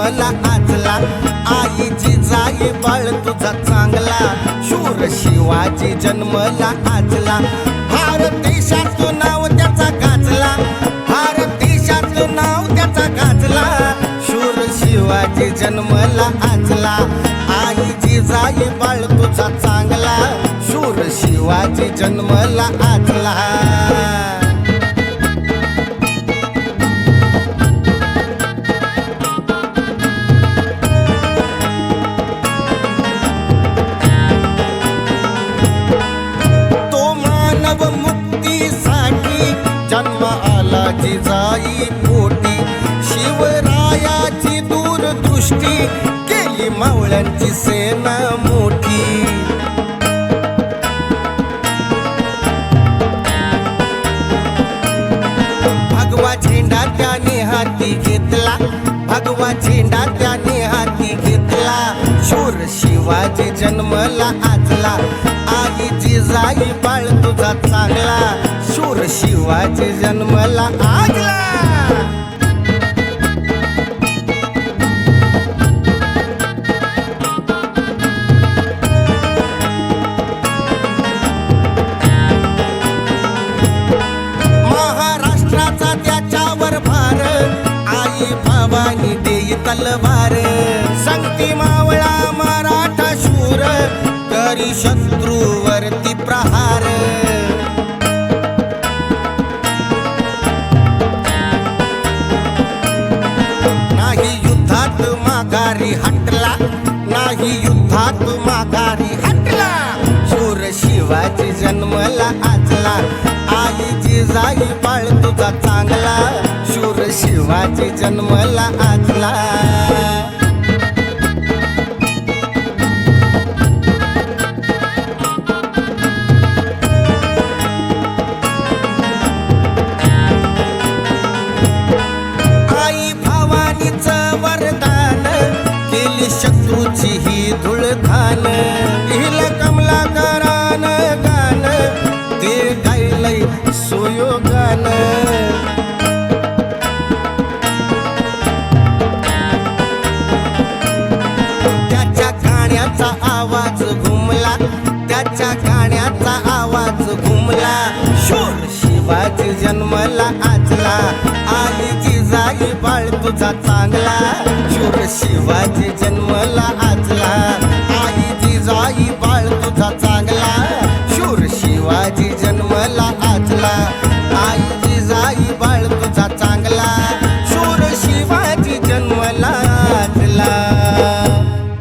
जन्मला आजला आई जिजाई बाळ तुझा चांगला शूर शिवाजी जन्मला आजला भारत देशात नाव त्याचा गाजला भारत देशात नाव त्याचा गाजला शूर शिवाजी जन्मला आजला आई जिजाई बाळ तुझा चांगला शूर शिवाजी जन्मला आजला मुक्तीसाठी जन्म आला जिजाई पोटी शिवरायाची दूरदृष्टी केली मावळ्यांची सेना मोठी भगवा झेंडा त्याने हाती घेतला भगवा झेंडा त्याने हाती घेतला शूर शिवाजी जन्मला आजला आई जिजाई बाळ तुझा चांगला शूर शिवाजी जन्मला आजला महाराष्ट्राचा त्याच्यावर भार आई भवानी देई तलवार संगती मावळा मराठा शूर करी शत्रूवरती प्रहार नाही युद्धात माघारी हटला नाही युद्धात माघारी हटला शूर शिवाजी जन्मला आजला आई जिजाई बाळ तुझा चांगला शूर शिवाजी जन्मला आजला शत्रूची ही धुळधान हिला कमला करान गान ते गायलय सुयोगान त्याच्या गाण्याचा आवाज घुमला त्याच्या गाण्याचा आवाज घुमला शूर शिवाजी जन्मला आजला आई जिजाई बाळ तुझा चांगला शूर शिवाजी जन्मला